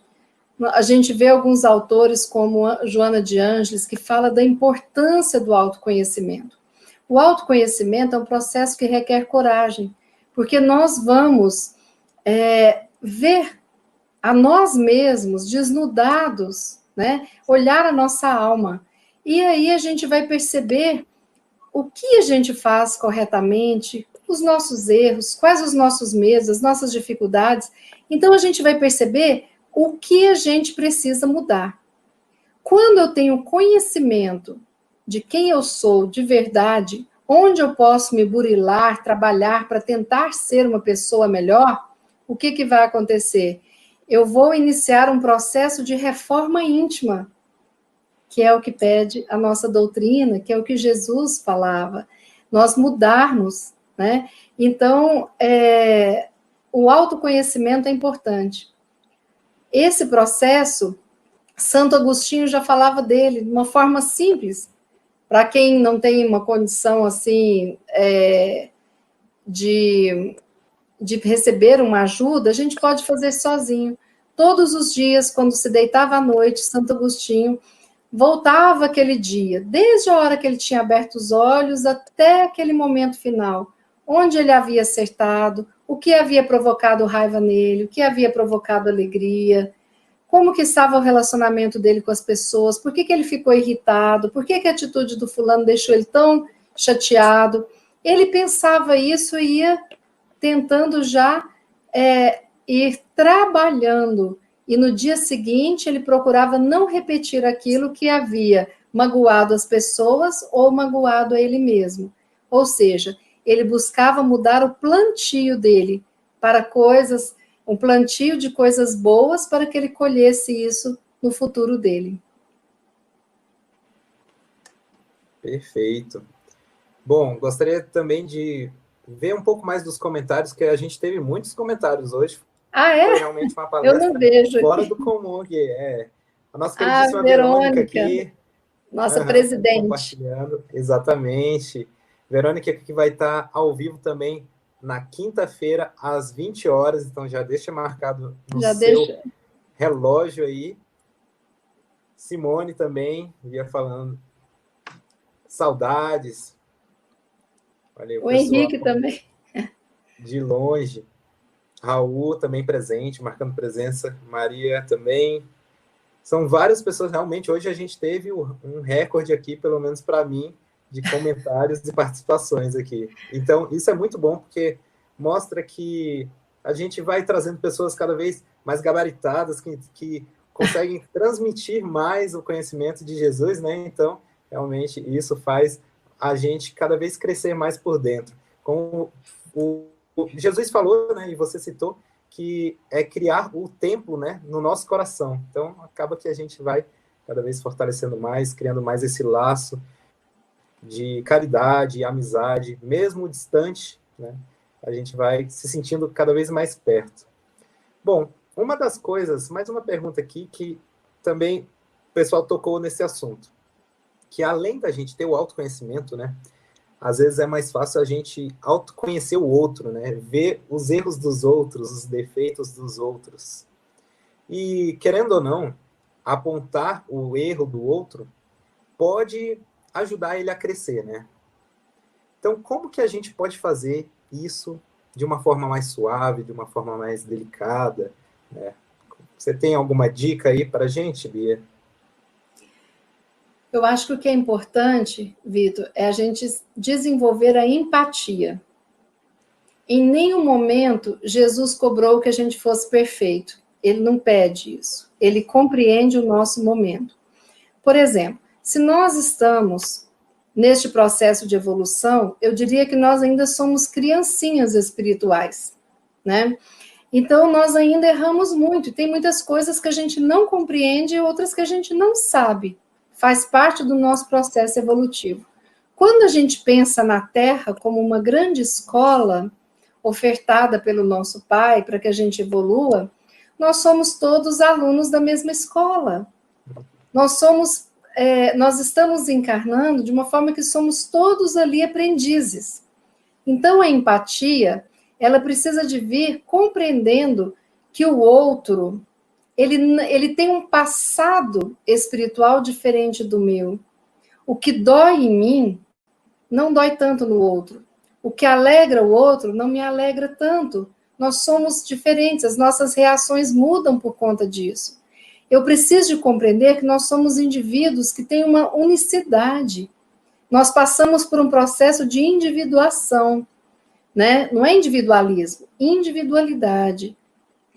A gente vê alguns autores, como Joana de Ângeles, que fala da importância do autoconhecimento. O autoconhecimento é um processo que requer coragem, porque nós vamos ver a nós mesmos desnudados, né? Olhar a nossa alma. E aí a gente vai perceber o que a gente faz corretamente, os nossos erros, quais os nossos medos, as nossas dificuldades. Então a gente vai perceber o que a gente precisa mudar. Quando eu tenho conhecimento de quem eu sou de verdade, onde eu posso me burilar, trabalhar para tentar ser uma pessoa melhor, o que vai acontecer? Eu vou iniciar um processo de reforma íntima, que é o que pede a nossa doutrina, que é o que Jesus falava, nós mudarmos, né? Então, o autoconhecimento é importante. Esse processo, Santo Agostinho já falava dele de uma forma simples. Para quem não tem uma condição assim de receber uma ajuda, a gente pode fazer sozinho. Todos os dias, quando se deitava à noite, Santo Agostinho voltava aquele dia, desde a hora que ele tinha aberto os olhos até aquele momento final, onde ele havia acertado, o que havia provocado raiva nele, o que havia provocado alegria, como que estava o relacionamento dele com as pessoas, por que ele ficou irritado, por que a atitude do fulano deixou ele tão chateado. Ele pensava isso e ia tentando já ir trabalhando. E no dia seguinte ele procurava não repetir aquilo que havia magoado as pessoas ou magoado a ele mesmo. Ou seja, ele buscava mudar o plantio dele para coisas, um plantio de coisas boas para que ele colhesse isso no futuro dele. Perfeito. Bom, gostaria também de ver um pouco mais dos comentários, que a gente teve muitos comentários hoje. Ah, é? Foi realmente uma Eu não palestra vejo fora aqui. do comum. A nossa queridíssima Verônica Verônica, aqui, nossa presidente. compartilhando, exatamente. Verônica que vai estar ao vivo também na quinta-feira, às 20 horas, então já deixa marcado no seu relógio aí. Simone também, ia falando. Saudades. Olha, O Henrique também. De longe. Raul também presente, marcando presença. Maria também. São várias pessoas, realmente. Hoje a gente teve um recorde aqui, pelo menos para mim, de comentários e participações aqui. Então, isso é muito bom, porque mostra que a gente vai trazendo pessoas cada vez mais gabaritadas, que conseguem transmitir mais o conhecimento de Jesus, né? Então, realmente, isso faz a gente cada vez crescer mais por dentro. Como Jesus falou, né, e você citou, que é criar o templo, né, no nosso coração. Então, acaba que a gente vai cada vez fortalecendo mais, criando mais esse laço de caridade, amizade, mesmo distante, né, a gente vai se sentindo cada vez mais perto. Bom, uma das coisas, mais uma pergunta aqui, que também o pessoal tocou nesse assunto, que além da gente ter o autoconhecimento, né, às vezes é mais fácil a gente autoconhecer o outro, né? Ver os erros dos outros, os defeitos dos outros. E, querendo ou não, apontar o erro do outro pode ajudar ele a crescer, né? Então, como que a gente pode fazer isso de uma forma mais suave, de uma forma mais delicada, né? Você tem alguma dica aí para a gente, Bia? Eu acho que o que é importante, Vitor, é a gente desenvolver a empatia. Em nenhum momento Jesus cobrou que a gente fosse perfeito. Ele não pede isso. Ele compreende o nosso momento. Por exemplo, se nós estamos neste processo de evolução, eu diria que nós ainda somos criancinhas espirituais, né? Então, nós ainda erramos muito. Tem muitas coisas que a gente não compreende e outras que a gente não sabe. Faz parte do nosso processo evolutivo. Quando a gente pensa na Terra como uma grande escola ofertada pelo nosso Pai para que a gente evolua, nós somos todos alunos da mesma escola. Nós estamos encarnando de uma forma que somos todos ali aprendizes. Então, a empatia, ela precisa de vir compreendendo que o outro, ele tem um passado espiritual diferente do meu. O que dói em mim não dói tanto no outro. O que alegra o outro não me alegra tanto. Nós somos diferentes, as nossas reações mudam por conta disso. Eu preciso de compreender que nós somos indivíduos que têm uma unicidade. Nós passamos por um processo de individuação, né? Não é individualismo, individualidade.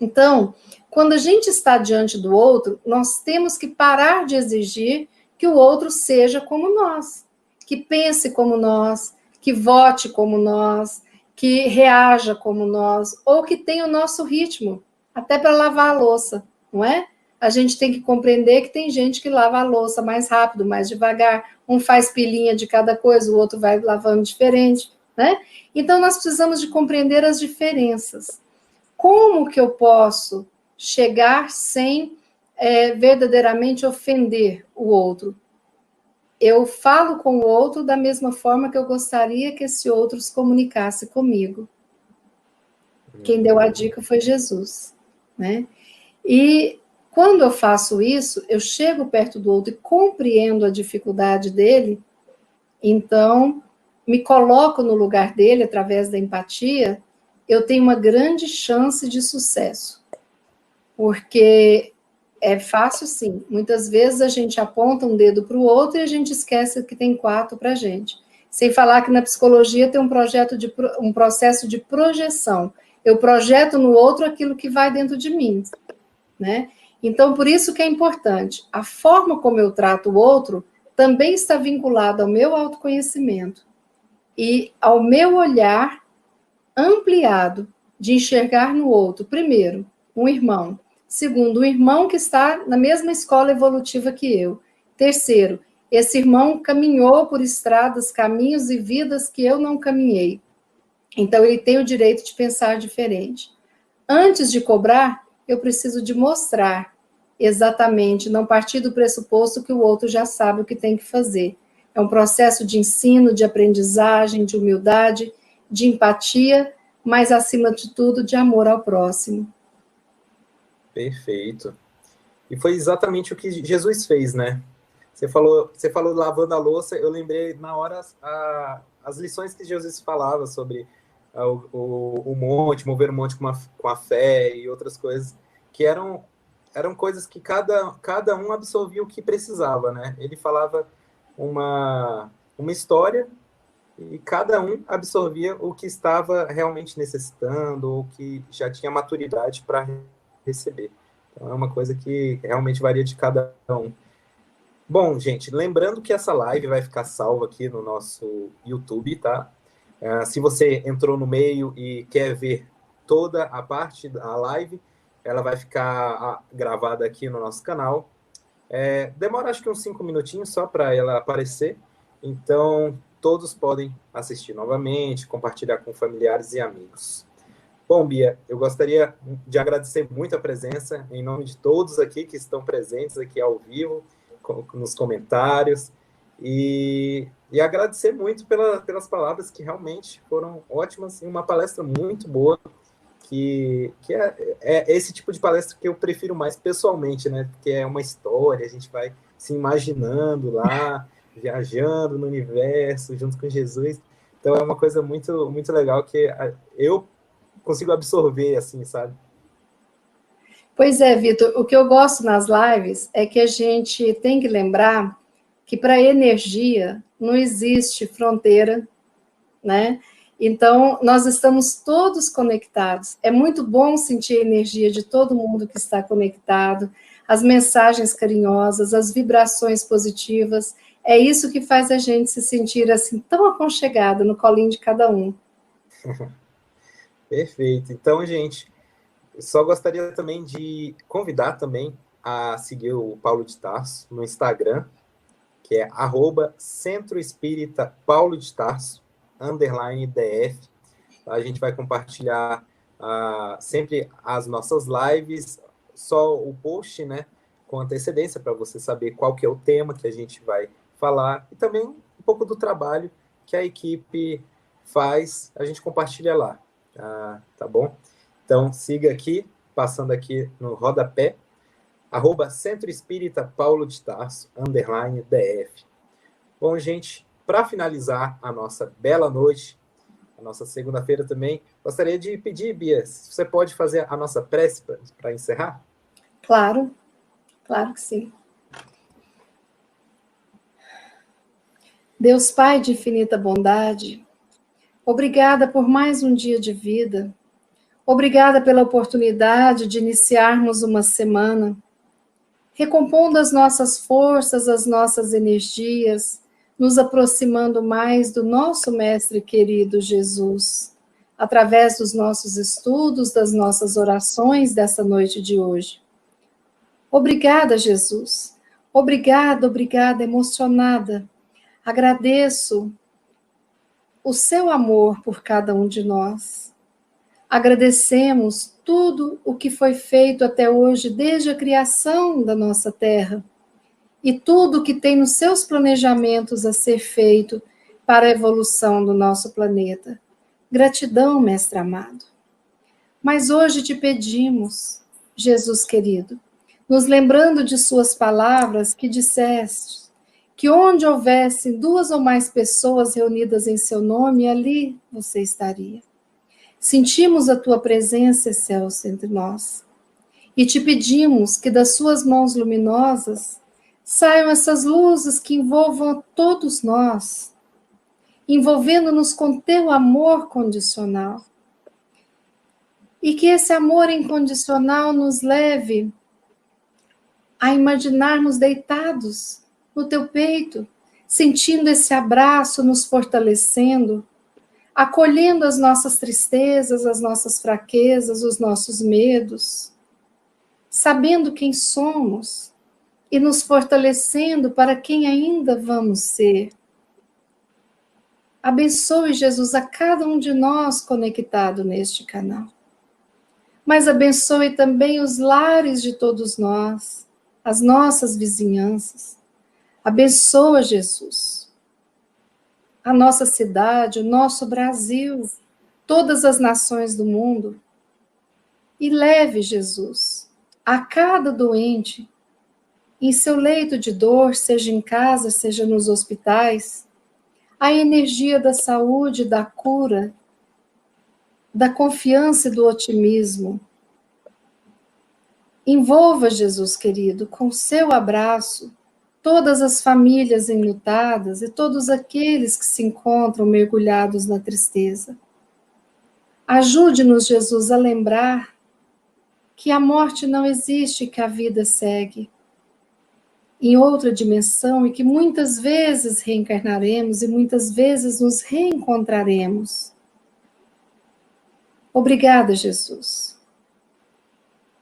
Então, quando a gente está diante do outro, nós temos que parar de exigir que o outro seja como nós, que pense como nós, que vote como nós, que reaja como nós, ou que tenha o nosso ritmo, até para lavar a louça, não é? A gente tem que compreender que tem gente que lava a louça mais rápido, mais devagar, um faz pilinha de cada coisa, o outro vai lavando diferente, né? Então, nós precisamos de compreender as diferenças. Como que eu posso chegar sem verdadeiramente ofender o outro? Eu falo com o outro da mesma forma que eu gostaria que esse outro se comunicasse comigo. Quem deu a dica foi Jesus, né? E quando eu faço isso, eu chego perto do outro e compreendo a dificuldade dele, então me coloco no lugar dele através da empatia, eu tenho uma grande chance de sucesso. Porque é fácil, sim. Muitas vezes a gente aponta um dedo para o outro e a gente esquece que tem 4 para a gente. Sem falar que na psicologia tem um processo de projeção. Eu projeto no outro aquilo que vai dentro de mim, né? Então, por isso que é importante. A forma como eu trato o outro também está vinculada ao meu autoconhecimento e ao meu olhar ampliado de enxergar no outro, primeiro, um irmão. Segundo, um irmão que está na mesma escola evolutiva que eu. Terceiro, esse irmão caminhou por estradas, caminhos e vidas que eu não caminhei. Então, ele tem o direito de pensar diferente. Antes de cobrar, eu preciso de mostrar exatamente, não partir do pressuposto que o outro já sabe o que tem que fazer. É um processo de ensino, de aprendizagem, de humildade, de empatia, mas, acima de tudo, de amor ao próximo. Perfeito. E foi exatamente o que Jesus fez, né? Você falou lavando a louça, eu lembrei na hora as lições que Jesus falava sobre o monte, mover o monte com a fé e outras coisas, que eram coisas que cada um absorvia o que precisava, né? Ele falava uma história e cada um absorvia o que estava realmente necessitando ou que já tinha maturidade para receber. Então, é uma coisa que realmente varia de cada um. Bom, gente, lembrando que essa live vai ficar salva aqui no nosso YouTube, tá? Se você entrou no meio e quer ver toda a parte da live, ela vai ficar gravada aqui no nosso canal. Demora acho que uns 5 minutinhos só para ela aparecer. Então, todos podem assistir novamente, compartilhar com familiares e amigos. Bom, Bia, eu gostaria de agradecer muito a presença, em nome de todos aqui que estão presentes aqui ao vivo, nos comentários, e agradecer muito pelas palavras que realmente foram ótimas, e uma palestra muito boa, que é esse tipo de palestra que eu prefiro mais pessoalmente, né? Porque é uma história, a gente vai se imaginando lá, viajando no universo, junto com Jesus. Então é uma coisa muito, muito legal que eu consigo absorver, assim, sabe? Pois é, Vitor, o que eu gosto nas lives é que a gente tem que lembrar que para energia não existe fronteira, né? Então, nós estamos todos conectados. É muito bom sentir a energia de todo mundo que está conectado, as mensagens carinhosas, as vibrações positivas. É isso que faz a gente se sentir assim tão aconchegada no colinho de cada um. Perfeito. Então, gente, eu só gostaria também de convidar também a seguir o Paulo de Tarso no Instagram, que é @Centro Espírita Paulo de Tarso, _DF. A gente vai compartilhar sempre as nossas lives, só o post, né, com antecedência, para você saber qual que é o tema que a gente vai falar, e também um pouco do trabalho que a equipe faz, a gente compartilha lá, tá bom? Então, siga aqui, passando aqui no rodapé, @Centro Espírita Paulo de Tarso, _DF. Bom, gente, para finalizar a nossa bela noite, a nossa segunda-feira também, gostaria de pedir, Bia, se você pode fazer a nossa prece para encerrar? Claro, claro que sim. Deus Pai de infinita bondade, obrigada por mais um dia de vida, obrigada pela oportunidade de iniciarmos uma semana, recompondo as nossas forças, as nossas energias, nos aproximando mais do nosso Mestre querido Jesus, através dos nossos estudos, das nossas orações dessa noite de hoje. Obrigada, Jesus. Obrigada, obrigada, emocionada. Agradeço o seu amor por cada um de nós. Agradecemos tudo o que foi feito até hoje, desde a criação da nossa terra, e tudo o que tem nos seus planejamentos a ser feito para a evolução do nosso planeta. Gratidão, Mestre amado. Mas hoje te pedimos, Jesus querido, nos lembrando de suas palavras que disseste, que onde houvesse 2 ou mais pessoas reunidas em seu nome, ali você estaria. Sentimos a tua presença, excelsa, entre nós. E te pedimos que das suas mãos luminosas saiam essas luzes que envolvam a todos nós, envolvendo-nos com teu amor condicional. E que esse amor incondicional nos leve a imaginarmos deitados no teu peito, sentindo esse abraço nos fortalecendo, acolhendo as nossas tristezas, as nossas fraquezas, os nossos medos, sabendo quem somos e nos fortalecendo para quem ainda vamos ser. Abençoe, Jesus, a cada um de nós conectado neste canal. Mas abençoe também os lares de todos nós, as nossas vizinhanças. Abençoa, Jesus, a nossa cidade, o nosso Brasil, todas as nações do mundo. E leve, Jesus, a cada doente em seu leito de dor, seja em casa, seja nos hospitais, a energia da saúde, da cura, da confiança e do otimismo. Envolva, Jesus querido, com seu abraço, todas as famílias enlutadas e todos aqueles que se encontram mergulhados na tristeza. Ajude-nos, Jesus, a lembrar que a morte não existe, que a vida segue em outra dimensão e que muitas vezes reencarnaremos e muitas vezes nos reencontraremos. Obrigada, Jesus,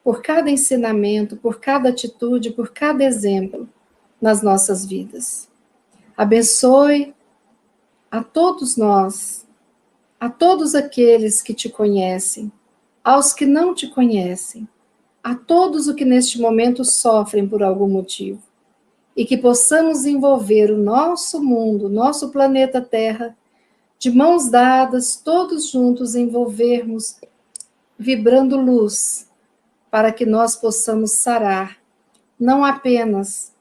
por cada ensinamento, por cada atitude, por cada exemplo nas nossas vidas. Abençoe a todos nós, a todos aqueles que te conhecem, aos que não te conhecem, a todos os que neste momento sofrem por algum motivo, e que possamos envolver o nosso mundo, nosso planeta Terra, de mãos dadas, todos juntos envolvermos, vibrando luz, para que nós possamos sarar, não apenas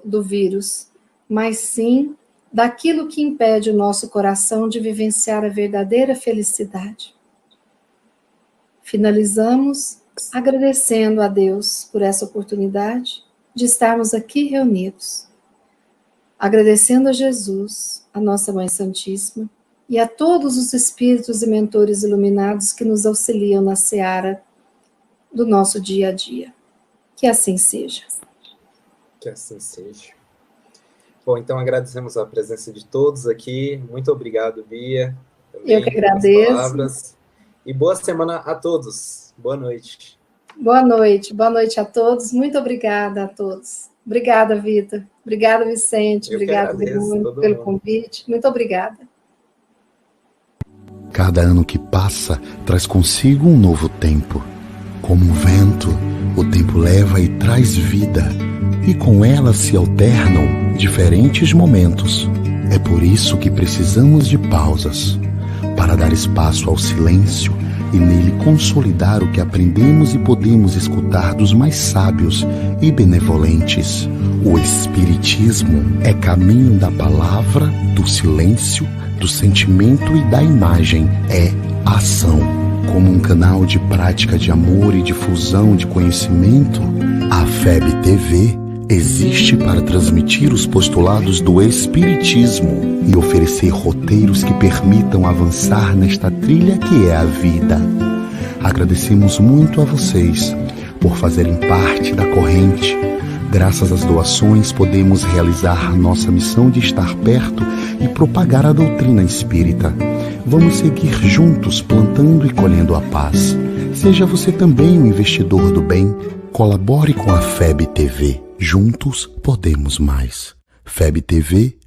do vírus, mas sim daquilo que impede o nosso coração de vivenciar a verdadeira felicidade. Finalizamos agradecendo a Deus por essa oportunidade de estarmos aqui reunidos. Agradecendo a Jesus, a nossa Mãe Santíssima, e a todos os espíritos e mentores iluminados que nos auxiliam na seara do nosso dia a dia. Que assim seja. Que assim seja. Bom, então agradecemos a presença de todos aqui. Muito obrigado, Bia. Eu que agradeço. Palavras. E boa semana a todos. Boa noite. Boa noite a todos. Muito obrigada a todos. Obrigada, Vitor. Obrigada, Vicente. Obrigada, Bruno, pelo convite. Muito obrigada. Cada ano que passa traz consigo um novo tempo. Como um vento, o tempo leva e traz vida, e com ela se alternam diferentes momentos. É por isso que precisamos de pausas, para dar espaço ao silêncio e nele consolidar o que aprendemos e podemos escutar dos mais sábios e benevolentes. O Espiritismo é caminho da palavra, do silêncio, do sentimento e da imagem. É ação. Como um canal de prática de amor e difusão de conhecimento, a FEB TV existe para transmitir os postulados do Espiritismo e oferecer roteiros que permitam avançar nesta trilha que é a vida. Agradecemos muito a vocês por fazerem parte da corrente. Graças às doações, podemos realizar nossa missão de estar perto e propagar a doutrina espírita. Vamos seguir juntos plantando e colhendo a paz. Seja você também um investidor do bem. Colabore com a FEB TV. Juntos podemos mais. febtv.com.br